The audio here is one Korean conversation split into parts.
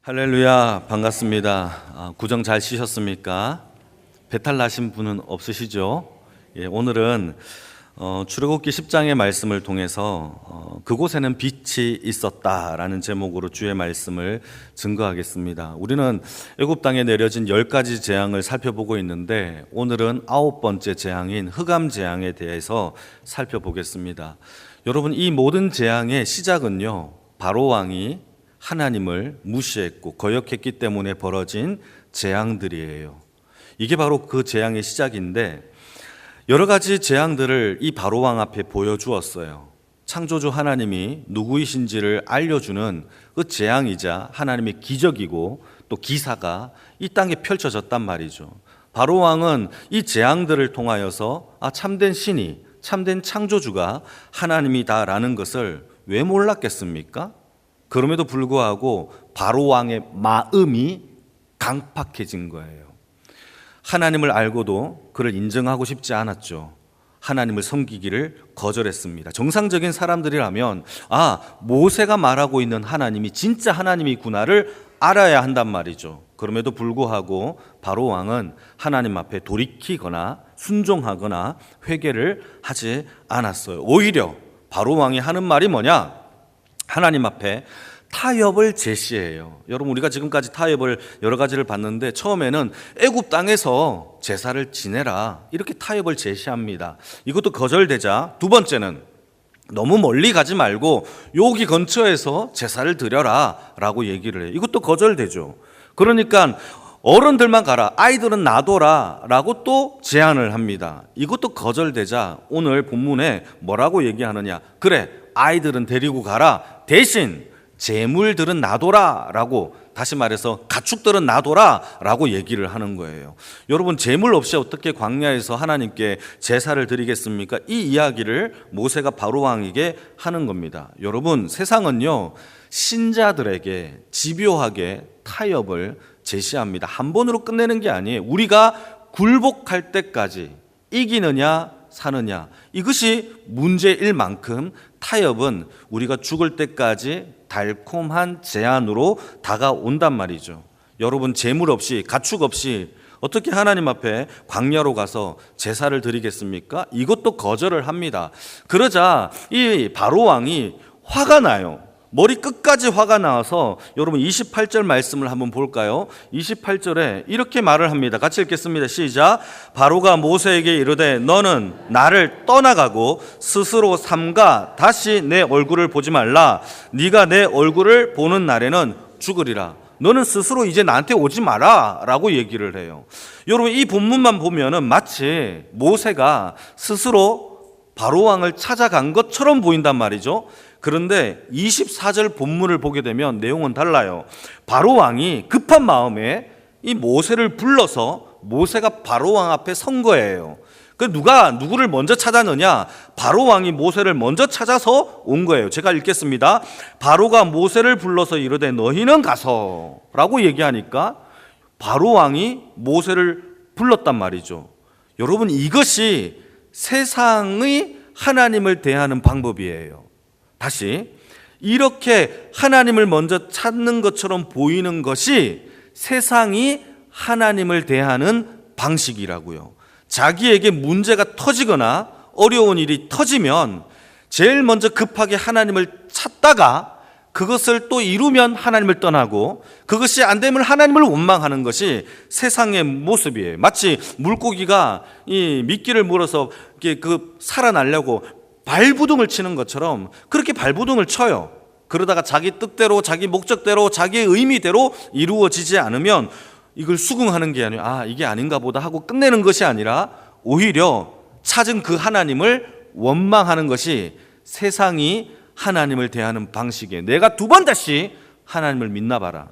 할렐루야, 반갑습니다. 구정 잘 쉬셨습니까? 배탈 나신 분은 없으시죠? 오늘은 출애굽기 10장의 말씀을 통해서 그곳에는 빛이 있었다라는 제목으로 주의 말씀을 증거하겠습니다. 우리는 애굽 땅에 내려진 10가지 재앙을 살펴보고 있는데 오늘은 9번째 재앙인 흑암 재앙에 대해서 살펴보겠습니다. 여러분, 이 모든 재앙의 시작은요, 바로 왕이 하나님을 무시했고 거역했기 때문에 벌어진 재앙들이에요. 이게 바로 그 재앙의 시작인데, 여러 가지 재앙들을 이 바로왕 앞에 보여주었어요. 창조주 하나님이 누구이신지를 알려주는 그 재앙이자 하나님의 기적이고 또 기사가 이 땅에 펼쳐졌단 말이죠. 바로왕은 이 재앙들을 통하여서 참된 신이, 참된 창조주가 하나님이다라는 것을 왜 몰랐겠습니까? 그럼에도 불구하고 바로왕의 마음이 강팍해진 거예요. 하나님을 알고도 그를 인정하고 싶지 않았죠. 하나님을 섬기기를 거절했습니다. 정상적인 사람들이라면 모세가 말하고 있는 하나님이 진짜 하나님이구나를 알아야 한단 말이죠. 그럼에도 불구하고 바로왕은 하나님 앞에 돌이키거나 순종하거나 회개를 하지 않았어요. 오히려 바로왕이 하는 말이 뭐냐? 하나님 앞에 타협을 제시해요. 여러분, 우리가 지금까지 타협을 여러 가지를 봤는데 처음에는 애굽 땅에서 제사를 지내라, 이렇게 타협을 제시합니다. 이것도 거절되자 두 번째는 너무 멀리 가지 말고 여기 근처에서 제사를 드려라 라고 얘기를 해요. 이것도 거절되죠. 그러니까 어른들만 가라, 아이들은 놔둬라 라고 또 제안을 합니다. 이것도 거절되자 오늘 본문에 뭐라고 얘기하느냐? 그래, 아이들은 데리고 가라, 대신 재물들은 놔둬라 라고, 다시 말해서 가축들은 놔둬라 라고 얘기를 하는 거예요. 여러분, 재물 없이 어떻게 광야에서 하나님께 제사를 드리겠습니까? 이 이야기를 모세가 바로왕에게 하는 겁니다. 여러분, 세상은요, 신자들에게 집요하게 타협을 제시합니다. 한 번으로 끝내는 게 아니에요. 우리가 굴복할 때까지 이기느냐 사느냐, 이것이 문제일 만큼 타협은 우리가 죽을 때까지 달콤한 제안으로 다가온단 말이죠. 여러분, 재물 없이 가축 없이 어떻게 하나님 앞에 광야로 가서 제사를 드리겠습니까? 이것도 거절을 합니다. 그러자 이 바로왕이 화가 나요. 머리 끝까지 화가 나와서 여러분 28절 말씀을 한번 볼까요? 28절에 이렇게 말을 합니다. 같이 읽겠습니다. 시작. 바로가 모세에게 이르되 너는 나를 떠나가고 스스로 삼가 다시 내 얼굴을 보지 말라. 네가 내 얼굴을 보는 날에는 죽으리라. 너는 스스로 이제 나한테 오지 마라 라고 얘기를 해요. 여러분, 이 본문만 보면은 마치 모세가 스스로 바로왕을 찾아간 것처럼 보인단 말이죠. 그런데 24절 본문을 보게 되면 내용은 달라요. 바로왕이 급한 마음에 이 모세를 불러서 모세가 바로왕 앞에 선 거예요. 그 누가 누구를 먼저 찾았느냐? 바로왕이 모세를 먼저 찾아서 온 거예요. 제가 읽겠습니다. 바로가 모세를 불러서 이르되 너희는 가서 라고 얘기하니까 바로왕이 모세를 불렀단 말이죠. 여러분, 이것이 세상의 하나님을 대하는 방법이에요. 다시, 이렇게 하나님을 먼저 찾는 것처럼 보이는 것이 세상이 하나님을 대하는 방식이라고요. 자기에게 문제가 터지거나 어려운 일이 터지면 제일 먼저 급하게 하나님을 찾다가 그것을 또 이루면 하나님을 떠나고, 그것이 안 되면 하나님을 원망하는 것이 세상의 모습이에요. 마치 물고기가 이 미끼를 물어서 살아나려고 발부둥을 치는 것처럼 그렇게 발부둥을 쳐요. 그러다가 자기 뜻대로, 자기 목적대로, 자기의 의미대로 이루어지지 않으면 이걸 수긍하는 게 아니라 이게 아닌가 보다 하고 끝내는 것이 아니라 오히려 찾은 그 하나님을 원망하는 것이 세상이 하나님을 대하는 방식이에요. 내가 두 번 다시 하나님을 믿나 봐라.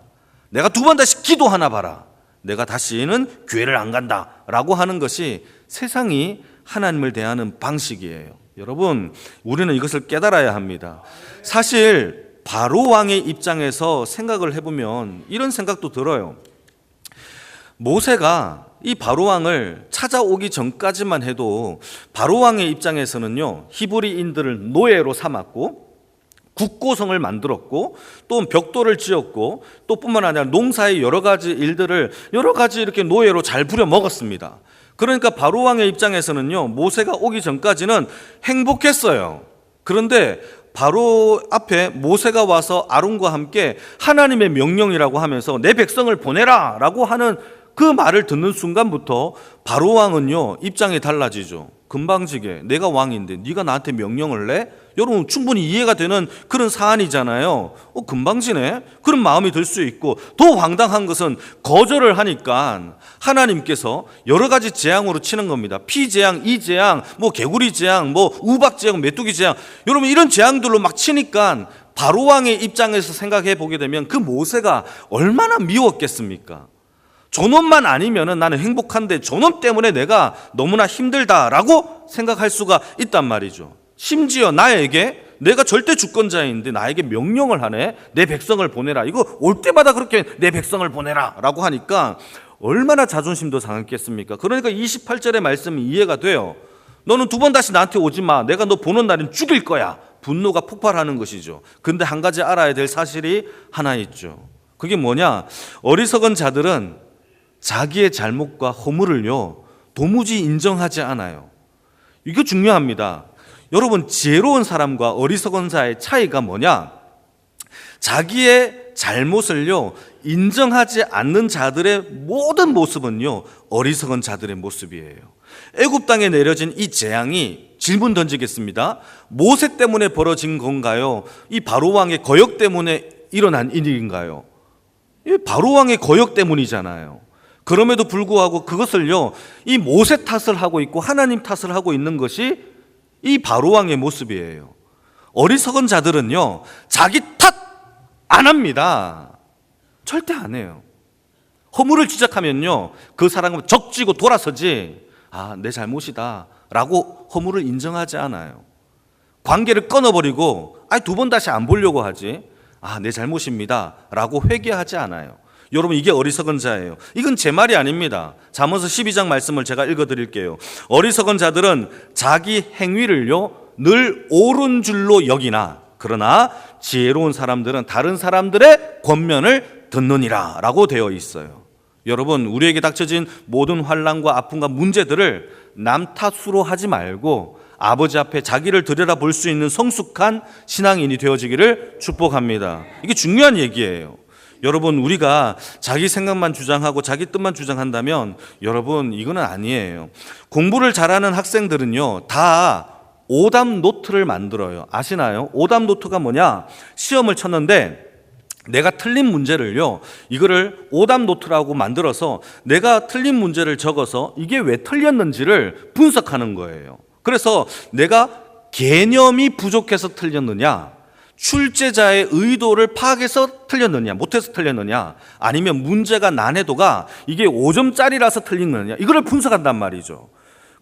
내가 두 번 다시 기도하나 봐라. 내가 다시는 교회를 안 간다 라고 하는 것이 세상이 하나님을 대하는 방식이에요. 여러분, 우리는 이것을 깨달아야 합니다. 사실 바로왕의 입장에서 생각을 해보면 이런 생각도 들어요. 모세가 이 바로왕을 찾아오기 전까지만 해도 바로왕의 입장에서는요, 히브리인들을 노예로 삼았고 국고성을 만들었고 또 벽돌을 지었고 또 뿐만 아니라 농사의 여러 가지 일들을 여러 가지 이렇게 노예로 잘 부려 먹었습니다. 그러니까 바로 왕의 입장에서는요, 모세가 오기 전까지는 행복했어요. 그런데 바로 앞에 모세가 와서 아론과 함께 하나님의 명령이라고 하면서 내 백성을 보내라 라고 하는 그 말을 듣는 순간부터 바로 왕은요, 입장이 달라지죠. 금방지게 내가 왕인데 네가 나한테 명령을 내? 여러분 충분히 이해가 되는 그런 사안이잖아요. 금방지네? 그런 마음이 들 수 있고, 더 황당한 것은 거절을 하니까 하나님께서 여러 가지 재앙으로 치는 겁니다. 피재앙, 이재앙, 개구리 재앙, 우박 재앙, 메뚜기 재앙, 여러분 이런 재앙들로 막 치니까 바로 왕의 입장에서 생각해 보게 되면 그 모세가 얼마나 미웠겠습니까? 저놈만 아니면은 나는 행복한데 저놈 때문에 내가 너무나 힘들다라고 생각할 수가 있단 말이죠. 심지어 나에게, 내가 절대 주권자인데 나에게 명령을 하네. 내 백성을 보내라. 이거 올 때마다 그렇게 내 백성을 보내라 라고 하니까 얼마나 자존심도 상했겠습니까? 그러니까 28절의 말씀이 이해가 돼요. 너는 두 번 다시 나한테 오지 마. 내가 너 보는 날은 죽일 거야. 분노가 폭발하는 것이죠. 근데 한 가지 알아야 될 사실이 하나 있죠. 그게 뭐냐? 어리석은 자들은 자기의 잘못과 허물을요, 도무지 인정하지 않아요. 이거 중요합니다. 여러분, 지혜로운 사람과 어리석은 자의 차이가 뭐냐? 자기의 잘못을요, 인정하지 않는 자들의 모든 모습은요, 어리석은 자들의 모습이에요. 애굽 땅에 내려진 이 재앙이, 질문 던지겠습니다. 모세 때문에 벌어진 건가요? 이 바로 왕의 거역 때문에 일어난 일인가요? 이 바로 왕의 거역 때문이잖아요. 그럼에도 불구하고 그것을요, 이 모세 탓을 하고 있고 하나님 탓을 하고 있는 것이 이 바로 왕의 모습이에요. 어리석은 자들은요, 자기 탓 안 합니다. 절대 안 해요. 허물을 지적하면요, 그 사람은 적지고 돌아서지, 내 잘못이다 라고 허물을 인정하지 않아요. 관계를 끊어버리고 두 번 다시 안 보려고 하지, 내 잘못입니다 라고 회개하지 않아요. 여러분, 이게 어리석은 자예요. 이건 제 말이 아닙니다. 잠언서 12장 말씀을 제가 읽어드릴게요. 어리석은 자들은 자기 행위를요, 늘 옳은 줄로 여기나 그러나 지혜로운 사람들은 다른 사람들의 권면을 듣느니라 라고 되어 있어요. 여러분, 우리에게 닥쳐진 모든 환난과 아픔과 문제들을 남 탓으로 하지 말고 아버지 앞에 자기를 들여다볼 수 있는 성숙한 신앙인이 되어지기를 축복합니다. 이게 중요한 얘기예요. 여러분, 우리가 자기 생각만 주장하고 자기 뜻만 주장한다면 여러분, 이거는 아니에요. 공부를 잘하는 학생들은요, 다 오답 노트를 만들어요. 아시나요? 오답 노트가 뭐냐? 시험을 쳤는데 내가 틀린 문제를요, 이거를 오답 노트라고 만들어서 내가 틀린 문제를 적어서 이게 왜 틀렸는지를 분석하는 거예요. 그래서 내가 개념이 부족해서 틀렸느냐, 출제자의 의도를 파악해서 틀렸느냐, 못해서 틀렸느냐, 아니면 문제가 난해도가 이게 5점짜리라서 틀린 거냐, 이거를 분석한단 말이죠.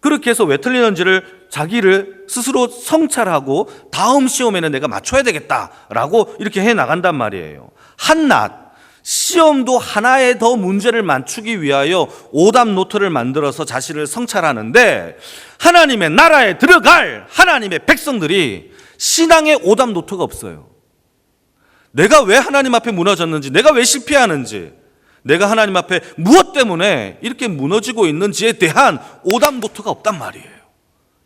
그렇게 해서 왜 틀리는지를 자기를 스스로 성찰하고 다음 시험에는 내가 맞춰야 되겠다라고 이렇게 해 나간단 말이에요. 한낱 시험도 하나의 더 문제를 맞추기 위하여 오답 노트를 만들어서 자신을 성찰하는데, 하나님의 나라에 들어갈 하나님의 백성들이 신앙의 오답 노트가 없어요. 내가 왜 하나님 앞에 무너졌는지, 내가 왜 실패하는지, 내가 하나님 앞에 무엇 때문에 이렇게 무너지고 있는지에 대한 오답 노트가 없단 말이에요.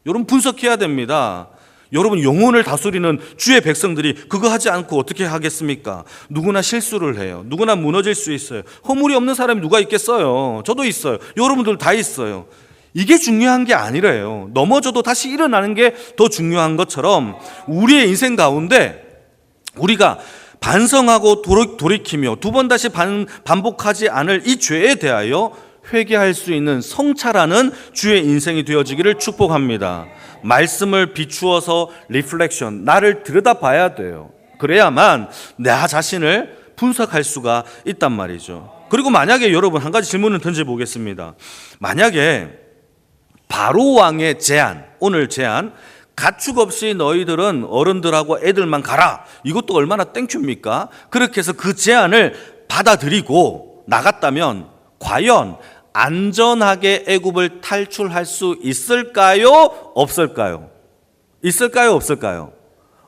여러분, 분석해야 됩니다. 여러분, 영혼을 다스리는 주의 백성들이 그거 하지 않고 어떻게 하겠습니까? 누구나 실수를 해요. 누구나 무너질 수 있어요. 허물이 없는 사람이 누가 있겠어요? 저도 있어요. 여러분들 다 있어요. 이게 중요한 게 아니래요. 넘어져도 다시 일어나는 게 더 중요한 것처럼 우리의 인생 가운데 우리가 반성하고 돌이키며 두 번 다시 반복하지 않을 이 죄에 대하여 회개할 수 있는 성찰하는 주의 인생이 되어지기를 축복합니다. 말씀을 비추어서 리플렉션, 나를 들여다봐야 돼요. 그래야만 나 자신을 분석할 수가 있단 말이죠. 그리고 만약에 여러분, 한 가지 질문을 던져보겠습니다. 만약에 바로 왕의 제안, 오늘 제안, 가축 없이 너희들은 어른들하고 애들만 가라, 이것도 얼마나 땡큐입니까? 그렇게 해서 그 제안을 받아들이고 나갔다면 과연 안전하게 애굽을 탈출할 수 있을까요? 없을까요? 있을까요? 없을까요?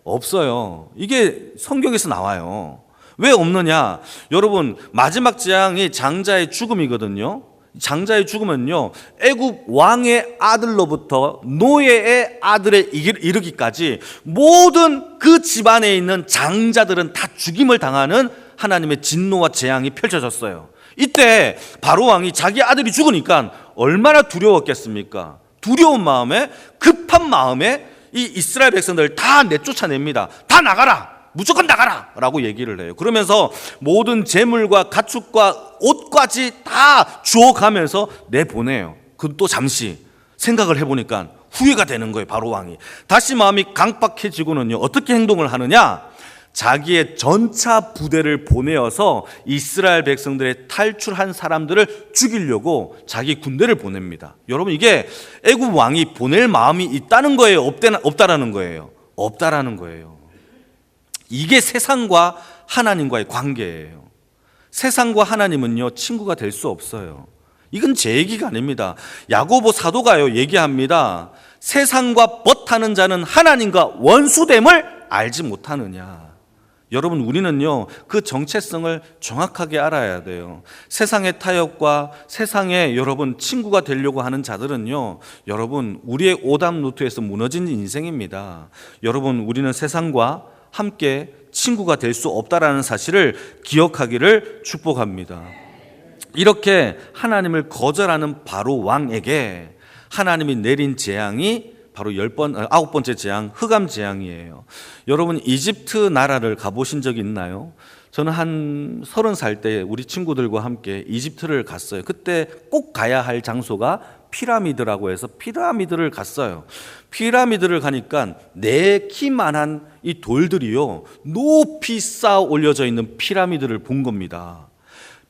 없어요. 이게 성경에서 나와요. 왜 없느냐? 여러분, 마지막 재앙이 장자의 죽음이거든요. 장자의 죽음은요, 애굽 왕의 아들로부터 노예의 아들에 이르기까지 모든 그 집안에 있는 장자들은 다 죽임을 당하는 하나님의 진노와 재앙이 펼쳐졌어요. 이때 바로 왕이 자기 아들이 죽으니까 얼마나 두려웠겠습니까? 두려운 마음에, 급한 마음에 이 이스라엘 백성들 다 내쫓아냅니다. 다 나가라! 무조건 나가라! 라고 얘기를 해요. 그러면서 모든 재물과 가축과 옷까지 다 주워가면서 내보내요. 그것도 잠시 생각을 해보니까 후회가 되는 거예요. 바로 왕이 다시 마음이 강박해지고는요, 어떻게 행동을 하느냐? 자기의 전차 부대를 보내어서 이스라엘 백성들의 탈출한 사람들을 죽이려고 자기 군대를 보냅니다. 여러분, 이게 애굽 왕이 보낼 마음이 있다는 거예요? 없다라는 거예요? 없다라는 거예요. 이게 세상과 하나님과의 관계예요. 세상과 하나님은요, 친구가 될 수 없어요. 이건 제 얘기가 아닙니다. 야고보 사도가요, 얘기합니다. 세상과 벗하는 자는 하나님과 원수됨을 알지 못하느냐. 여러분, 우리는요, 그 정체성을 정확하게 알아야 돼요. 세상의 타협과 세상에 여러분 친구가 되려고 하는 자들은요, 여러분, 우리의 오답 노트에서 무너진 인생입니다. 여러분, 우리는 세상과 함께 친구가 될 수 없다라는 사실을 기억하기를 축복합니다. 이렇게 하나님을 거절하는 바로 왕에게 하나님이 내린 재앙이 바로 9번째 재앙, 흑암 재앙이에요. 여러분, 이집트 나라를 가보신 적이 있나요? 저는 한 30살 때 우리 친구들과 함께 이집트를 갔어요. 그때 꼭 가야 할 장소가 피라미드라고 해서 피라미드를 갔어요. 피라미드를 가니까 내 키만한 이 돌들이요, 높이 쌓아 올려져 있는 피라미드를 본 겁니다.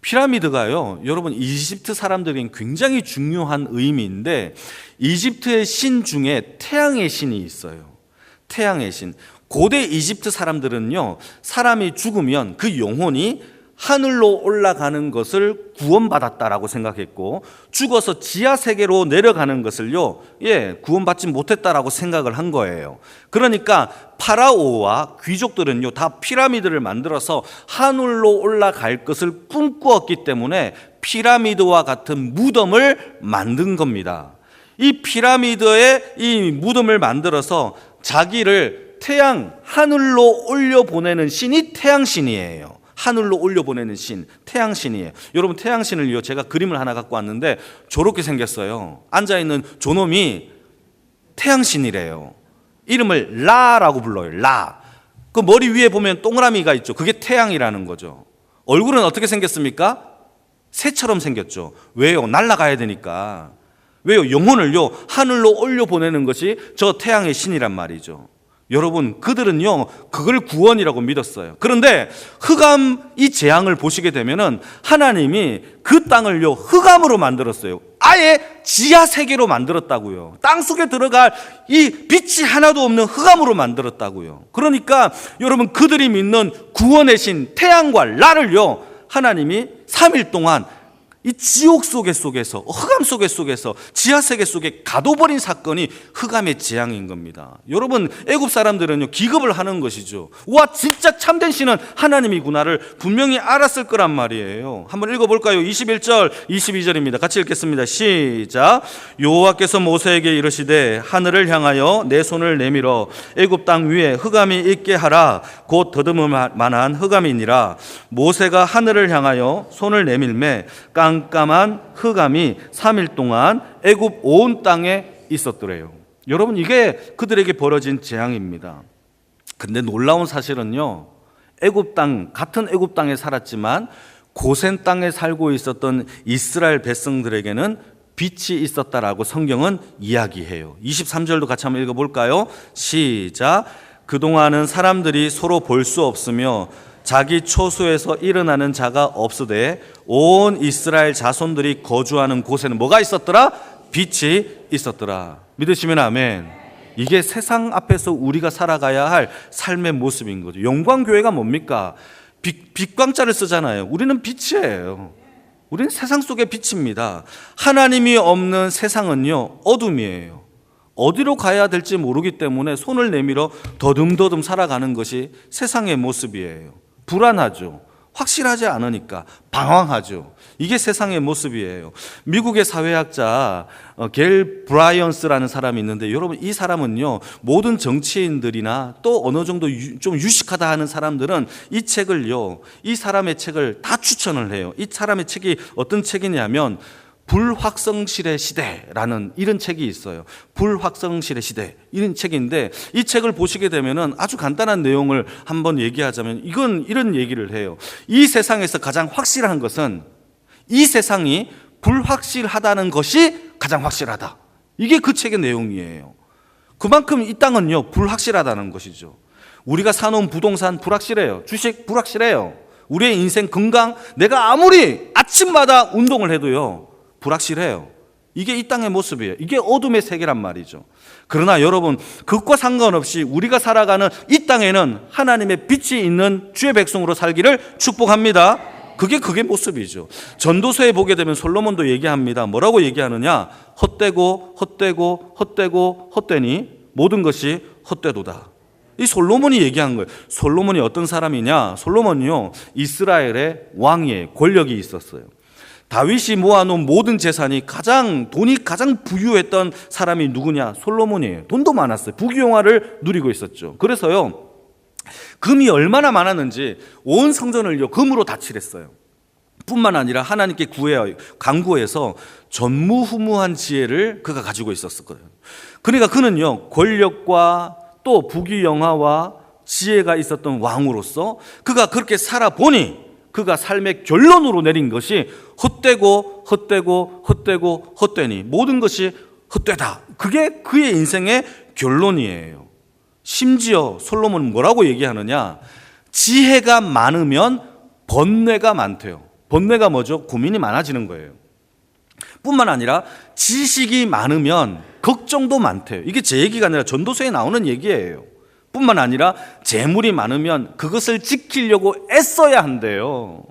피라미드가요, 여러분, 이집트 사람들에겐 굉장히 중요한 의미인데, 이집트의 신 중에 태양의 신이 있어요. 태양의 신. 고대 이집트 사람들은요, 사람이 죽으면 그 영혼이 하늘로 올라가는 것을 구원받았다라고 생각했고, 죽어서 지하 세계로 내려가는 것을요, 구원받지 못했다라고 생각을 한 거예요. 그러니까 파라오와 귀족들은요, 다 피라미드를 만들어서 하늘로 올라갈 것을 꿈꾸었기 때문에 피라미드와 같은 무덤을 만든 겁니다. 이 피라미드에 이 무덤을 만들어서 자기를 하늘로 올려보내는 신이 태양신이에요. 하늘로 올려보내는 신, 태양신이에요. 여러분, 태양신을요, 제가 그림을 하나 갖고 왔는데 저렇게 생겼어요. 앉아있는 저놈이 태양신이래요. 이름을 라라고 불러요. 라. 그 머리 위에 보면 동그라미가 있죠. 그게 태양이라는 거죠. 얼굴은 어떻게 생겼습니까? 새처럼 생겼죠. 왜요? 날아가야 되니까. 왜요? 영혼을요, 하늘로 올려보내는 것이 저 태양의 신이란 말이죠. 여러분, 그들은요, 그걸 구원이라고 믿었어요. 그런데 흑암 이 재앙을 보시게 되면은 하나님이 그 땅을요, 흑암으로 만들었어요. 아예 지하 세계로 만들었다고요. 땅 속에 들어갈 이 빛이 하나도 없는 흑암으로 만들었다고요. 그러니까 여러분, 그들이 믿는 구원의 신 태양과 라를요, 하나님이 3일 동안 이 지옥 속에서 흑암 속에서 지하세계 속에 가둬버린 사건이 흑암의 재앙인 겁니다. 여러분, 애굽 사람들은요, 기겁을 하는 것이죠. 와, 진짜 참된 신은 하나님이구나를 분명히 알았을 거란 말이에요. 한번 읽어볼까요? 21절 22절입니다 같이 읽겠습니다. 시작. 여호와께서 모세에게 이르시되 하늘을 향하여 내 손을 내밀어 애굽 땅 위에 흑암이 있게 하라. 곧 더듬을 만한 흑암이니라. 모세가 하늘을 향하여 손을 내밀매 깜깜한 흑암이 3일 동안 애굽 온 땅에 있었더래요. 여러분, 이게 그들에게 벌어진 재앙입니다. 근데 놀라운 사실은요, 같은 애굽 땅에 살았지만 고센 땅에 살고 있었던 이스라엘 백성들에게는 빛이 있었다라고 성경은 이야기해요. 23절도 같이 한번 읽어볼까요? 시작. 그동안은 사람들이 서로 볼 수 없으며 자기 초소에서 일어나는 자가 없으되 온 이스라엘 자손들이 거주하는 곳에는 뭐가 있었더라? 빛이 있었더라. 믿으시면 아멘. 이게 세상 앞에서 우리가 살아가야 할 삶의 모습인 거죠. 영광교회가 뭡니까? 빛광자를 쓰잖아요. 우리는 빛이에요. 우리는 세상 속의 빛입니다. 하나님이 없는 세상은요, 어둠이에요. 어디로 가야 될지 모르기 때문에 손을 내밀어 더듬더듬 살아가는 것이 세상의 모습이에요. 불안하죠. 확실하지 않으니까 방황하죠. 이게 세상의 모습이에요. 미국의 사회학자 겔 브라이언스라는 사람이 있는데, 여러분 이 사람은요, 모든 정치인들이나 또 어느 정도 좀 유식하다 하는 사람들은 이 책을요, 이 사람의 책을 다 추천을 해요. 이 사람의 책이 어떤 책이냐면 불확성실의 시대라는 이런 책이 있어요. 불확성실의 시대, 이런 책인데, 이 책을 보시게 되면은 아주 간단한 내용을 한번 얘기하자면 이런 얘기를 해요. 이 세상에서 가장 확실한 것은 이 세상이 불확실하다는 것이 가장 확실하다. 이게 그 책의 내용이에요. 그만큼 이 땅은요, 불확실하다는 것이죠. 우리가 사놓은 부동산 불확실해요. 주식 불확실해요. 우리의 인생 건강, 내가 아무리 아침마다 운동을 해도요, 불확실해요. 이게 이 땅의 모습이에요. 이게 어둠의 세계란 말이죠. 그러나 여러분, 그것과 상관없이 우리가 살아가는 이 땅에는 하나님의 빛이 있는 주의 백성으로 살기를 축복합니다. 그게 모습이죠. 전도서에 보게 되면 솔로몬도 얘기합니다. 뭐라고 얘기하느냐? 헛되고 헛되고 헛되고 헛되니 모든 것이 헛되도다. 이 솔로몬이 얘기한 거예요. 솔로몬이 어떤 사람이냐? 솔로몬이요, 이스라엘의 왕이에요. 권력이 있었어요. 다윗이 모아놓은 모든 재산이 돈이 가장 부유했던 사람이 누구냐? 솔로몬이에요. 돈도 많았어요. 부귀영화를 누리고 있었죠. 그래서요, 금이 얼마나 많았는지 온 성전을요, 금으로 다 칠했어요. 뿐만 아니라 하나님께 간구해서 전무후무한 지혜를 그가 가지고 있었거든요. 그러니까 그는요, 권력과 또 부귀영화와 지혜가 있었던 왕으로서 그가 그렇게 살아보니 그가 삶의 결론으로 내린 것이 헛되고 헛되고 헛되고 헛되니 모든 것이 헛되다. 그게 그의 인생의 결론이에요. 심지어 솔로몬은 뭐라고 얘기하느냐? 지혜가 많으면 번뇌가 많대요. 번뇌가 뭐죠? 고민이 많아지는 거예요. 뿐만 아니라 지식이 많으면 걱정도 많대요. 이게 제 얘기가 아니라 전도서에 나오는 얘기예요. 뿐만 아니라 재물이 많으면 그것을 지키려고 애써야 한대요.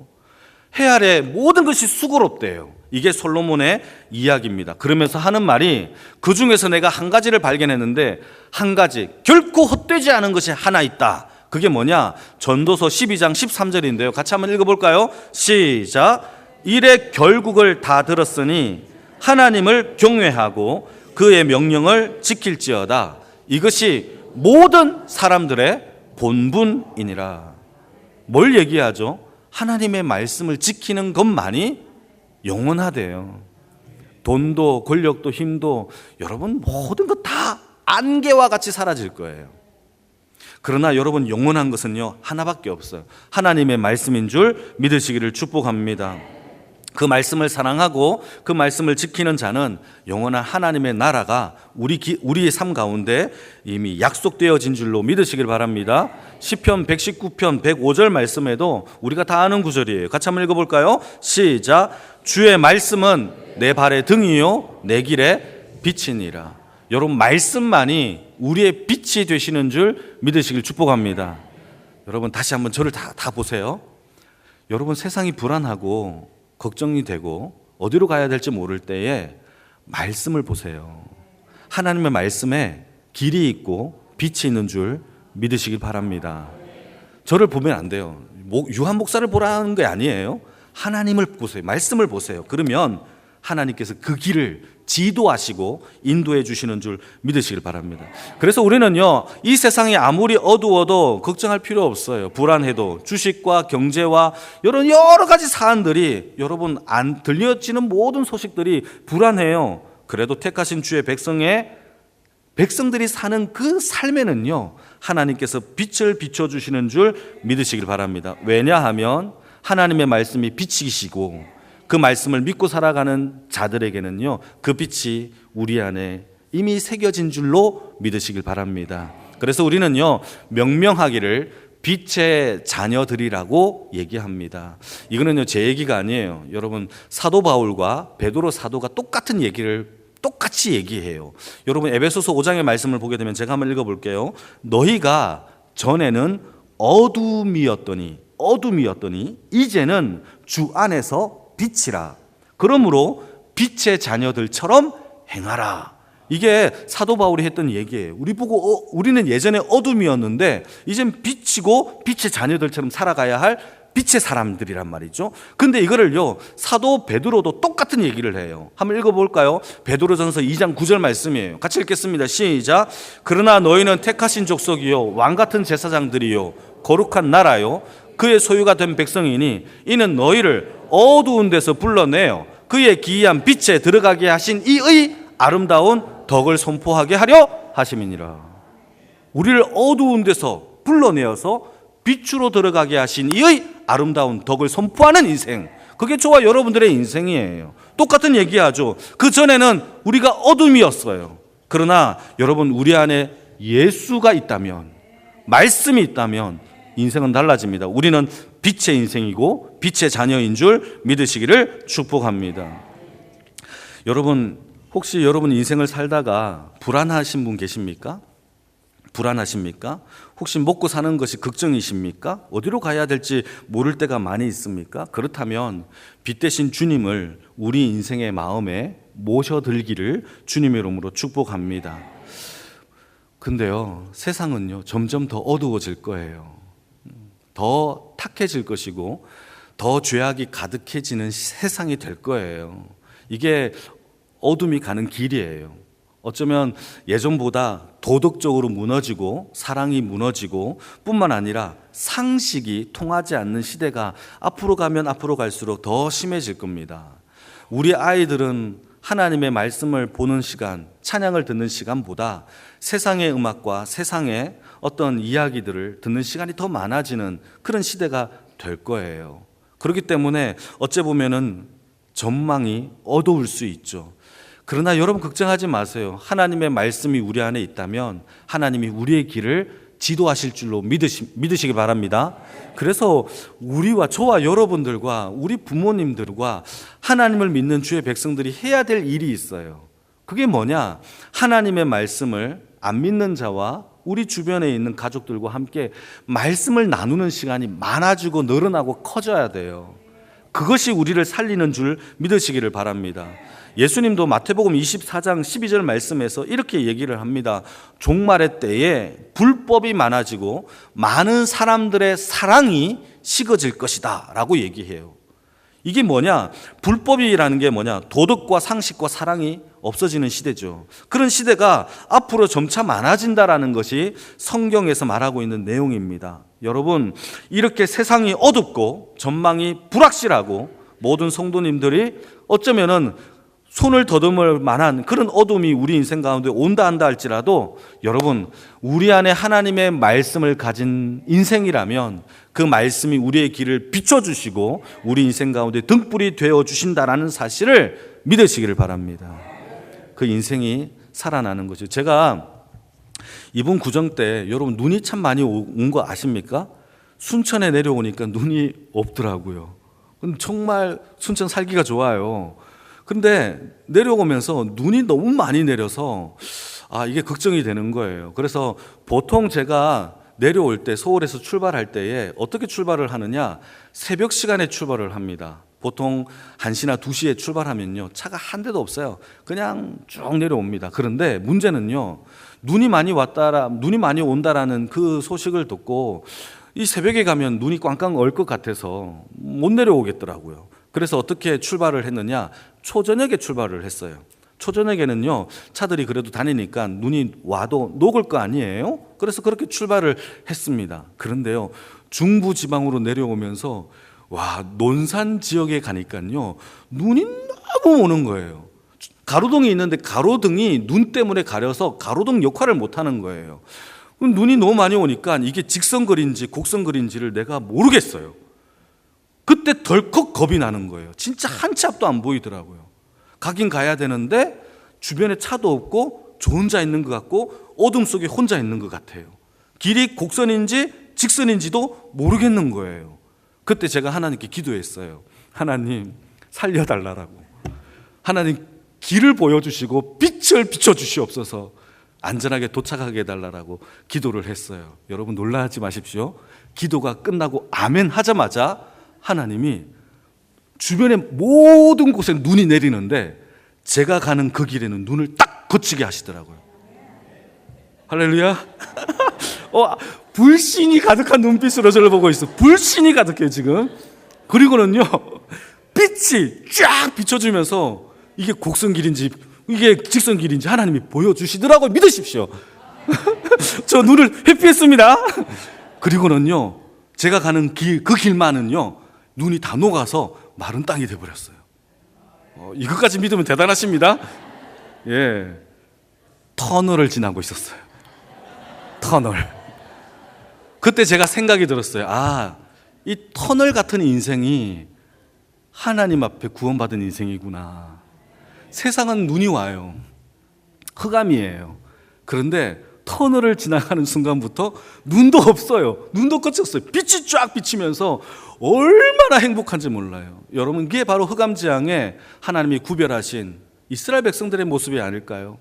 해 아래 모든 것이 수고롭대요. 이게 솔로몬의 이야기입니다. 그러면서 하는 말이, 그 중에서 내가 한 가지를 발견했는데, 한 가지 결코 헛되지 않은 것이 하나 있다. 그게 뭐냐? 전도서 12장 13절인데요. 같이 한번 읽어볼까요? 시작. 일의 결국을 다 들었으니 하나님을 경외하고 그의 명령을 지킬지어다. 이것이 모든 사람들의 본분이니라. 뭘 얘기하죠? 하나님의 말씀을 지키는 것만이 영원하대요. 돈도 권력도 힘도 여러분 모든 것 다 안개와 같이 사라질 거예요. 그러나 여러분, 영원한 것은요, 하나밖에 없어요. 하나님의 말씀인 줄 믿으시기를 축복합니다. 그 말씀을 사랑하고 그 말씀을 지키는 자는 영원한 하나님의 나라가 우리의 삶 가운데 이미 약속되어진 줄로 믿으시길 바랍니다. 시편 119편 105절 말씀에도 우리가 다 아는 구절이에요. 같이 한번 읽어볼까요? 시작. 주의 말씀은 내 발의 등이요 내 길의 빛이니라. 여러분, 말씀만이 우리의 빛이 되시는 줄 믿으시길 축복합니다. 여러분, 다시 한번 저를 다 보세요. 여러분, 세상이 불안하고 걱정이 되고 어디로 가야 될지 모를 때에 말씀을 보세요. 하나님의 말씀에 길이 있고 빛이 있는 줄 믿으시길 바랍니다. 저를 보면 안 돼요. 유한 목사를 보라는 게 아니에요. 하나님을 보세요. 말씀을 보세요. 그러면 하나님께서 그 길을 지도하시고 인도해 주시는 줄 믿으시길 바랍니다. 그래서 우리는요, 이 세상이 아무리 어두워도 걱정할 필요 없어요. 불안해도 주식과 경제와 여러 가지 사안들이, 여러분, 안 들려지는 모든 소식들이 불안해요. 그래도 택하신 주의 백성들이 사는 그 삶에는요, 하나님께서 빛을 비춰주시는 줄 믿으시길 바랍니다. 왜냐하면 하나님의 말씀이 빛이시고 그 말씀을 믿고 살아가는 자들에게는요, 그 빛이 우리 안에 이미 새겨진 줄로 믿으시길 바랍니다. 그래서 우리는요, 명명하기를 빛의 자녀들이라고 얘기합니다. 이거는요, 제 얘기가 아니에요. 여러분, 사도 바울과 베드로 사도가 똑같은 얘기를 똑같이 얘기해요. 여러분, 에베소서 5장의 말씀을 보게 되면 제가 한번 읽어볼게요. 너희가 전에는 어둠이었더니 이제는 주 안에서 빛이라. 그러므로 빛의 자녀들처럼 행하라. 이게 사도 바울이 했던 얘기예요. 우리는 예전에 어둠이었는데 이젠 빛이고 빛의 자녀들처럼 살아가야 할 빛의 사람들이란 말이죠. 근데 이거를요, 사도 베드로도 똑같은 얘기를 해요. 한번 읽어볼까요? 베드로전서 2장 9절 말씀이에요. 같이 읽겠습니다. 시작. 그러나 너희는 택하신 족속이요 왕같은 제사장들이요 거룩한 나라요 그의 소유가 된 백성이니 이는 너희를 어두운 데서 불러내어 그의 기이한 빛에 들어가게 하신 이의 아름다운 덕을 선포하게 하려 하심이니라. 우리를 어두운 데서 불러내어서 빛으로 들어가게 하신 이의 아름다운 덕을 선포하는 인생, 그게 저와 여러분들의 인생이에요. 똑같은 얘기하죠. 그 전에는 우리가 어둠이었어요. 그러나 여러분, 우리 안에 예수가 있다면, 말씀이 있다면 인생은 달라집니다. 우리는 빛의 인생이고 빛의 자녀인 줄 믿으시기를 축복합니다. 여러분, 혹시 여러분 인생을 살다가 불안하신 분 계십니까? 불안하십니까? 혹시 먹고 사는 것이 걱정이십니까? 어디로 가야 될지 모를 때가 많이 있습니까? 그렇다면 빛 대신 주님을 우리 인생의 마음에 모셔들기를 주님의 이름으로 축복합니다. 근데요, 세상은요 점점 더 어두워질 거예요. 더 탁해질 것이고 더 죄악이 가득해지는 세상이 될 거예요. 이게 어둠이 가는 길이에요. 어쩌면 예전보다 도덕적으로 무너지고 사랑이 무너지고 뿐만 아니라 상식이 통하지 않는 시대가 앞으로 가면 앞으로 갈수록 더 심해질 겁니다. 우리 아이들은 하나님의 말씀을 보는 시간, 찬양을 듣는 시간보다 세상의 음악과 세상의 어떤 이야기들을 듣는 시간이 더 많아지는 그런 시대가 될 거예요. 그렇기 때문에 어째 보면은 전망이 어두울 수 있죠. 그러나 여러분 걱정하지 마세요. 하나님의 말씀이 우리 안에 있다면 하나님이 우리의 길을 지도하실 줄로 믿으시기 바랍니다. 그래서 저와 여러분들과 우리 부모님들과 하나님을 믿는 주의 백성들이 해야 될 일이 있어요. 그게 뭐냐? 하나님의 말씀을 안 믿는 자와 우리 주변에 있는 가족들과 함께 말씀을 나누는 시간이 많아지고 늘어나고 커져야 돼요. 그것이 우리를 살리는 줄 믿으시기를 바랍니다. 예수님도 마태복음 24장 12절 말씀에서 이렇게 얘기를 합니다. 종말의 때에 불법이 많아지고 많은 사람들의 사랑이 식어질 것이다 라고 얘기해요. 이게 뭐냐? 불법이라는 게 뭐냐? 도덕과 상식과 사랑이 없어지는 시대죠. 그런 시대가 앞으로 점차 많아진다라는 것이 성경에서 말하고 있는 내용입니다. 여러분, 이렇게 세상이 어둡고 전망이 불확실하고 모든 성도님들이 어쩌면은 손을 더듬을 만한 그런 어둠이 우리 인생 가운데 온다 한다 할지라도 여러분, 우리 안에 하나님의 말씀을 가진 인생이라면 그 말씀이 우리의 길을 비춰주시고 우리 인생 가운데 등불이 되어주신다라는 사실을 믿으시기를 바랍니다. 그 인생이 살아나는 거죠. 제가 이번 구정 때 여러분 눈이 참 많이 온 거 아십니까? 순천에 내려오니까 눈이 없더라고요. 정말 순천 살기가 좋아요. 근데 내려오면서 눈이 너무 많이 내려서 이게 걱정이 되는 거예요. 그래서 보통 제가 내려올 때 서울에서 출발할 때에 어떻게 출발을 하느냐, 새벽 시간에 출발을 합니다. 보통 1시나 2시에 출발하면요 차가 한 대도 없어요. 그냥 쭉 내려옵니다. 그런데 문제는요, 눈이 많이 온다라는 그 소식을 듣고 이 새벽에 가면 눈이 꽝꽝 얼 것 같아서 못 내려오겠더라고요. 그래서 어떻게 출발을 했느냐, 초저녁에 출발을 했어요. 초저녁에는요 차들이 그래도 다니니까 눈이 와도 녹을 거 아니에요. 그래서 그렇게 출발을 했습니다. 그런데요, 중부지방으로 내려오면서 논산 지역에 가니까요 눈이 너무 오는 거예요. 가로등이 있는데 가로등이 눈 때문에 가려서 가로등 역할을 못하는 거예요. 눈이 너무 많이 오니까 이게 직선거리인지 곡선거리인지를 내가 모르겠어요. 그때 덜컥 겁이 나는 거예요. 진짜 한 치 앞도 안 보이더라고요. 가긴 가야 되는데 주변에 차도 없고 저 혼자 있는 것 같고 어둠 속에 혼자 있는 것 같아요. 길이 곡선인지 직선인지도 모르겠는 거예요. 그때 제가 하나님께 기도했어요. 하나님 살려달라고. 하나님 길을 보여주시고 빛을 비춰주시옵소서. 안전하게 도착하게 해달라고 기도를 했어요. 여러분 놀라지 마십시오. 기도가 끝나고 아멘 하자마자 하나님이 주변의 모든 곳에 눈이 내리는데 제가 가는 그 길에는 눈을 딱 거치게 하시더라고요. 할렐루야. 불신이 가득한 눈빛으로 저를 보고 있어. 불신이 가득해요 지금. 그리고는요, 빛이 쫙 비춰주면서 이게 곡선길인지 이게 직선길인지 하나님이 보여주시더라고요. 믿으십시오. 저 눈을 회피했습니다. 그리고는요, 제가 가는 그 길만은요, 눈이 다 녹아서 마른 땅이 되어버렸어요. 이것까지 믿으면 대단하십니다. 예, 터널을 지나고 있었어요. 터널. 그때 제가 생각이 들었어요. 이 터널 같은 인생이 하나님 앞에 구원받은 인생이구나. 세상은 눈이 와요. 흑암이에요. 그런데 터널을 지나가는 순간부터 눈도 없어요. 눈도 꺼졌어요. 빛이 쫙 비치면서 얼마나 행복한지 몰라요. 여러분, 이게 바로 흑암지향에 하나님이 구별하신 이스라엘 백성들의 모습이 아닐까요?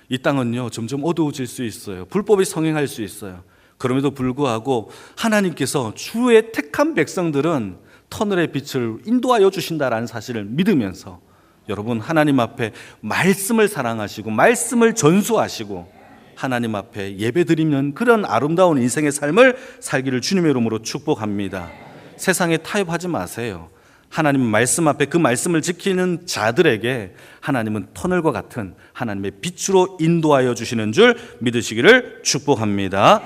이 땅은요, 점점 어두워질 수 있어요. 불법이 성행할 수 있어요. 그럼에도 불구하고 하나님께서 주의 택한 백성들은 터널의 빛을 인도하여 주신다라는 사실을 믿으면서 여러분, 하나님 앞에 말씀을 사랑하시고 말씀을 전수하시고 하나님 앞에 예배드리는 그런 아름다운 인생의 삶을 살기를 주님의 이름으로 축복합니다. 세상에 타협하지 마세요. 하나님 말씀 앞에 그 말씀을 지키는 자들에게 하나님은 터널과 같은 하나님의 빛으로 인도하여 주시는 줄 믿으시기를 축복합니다.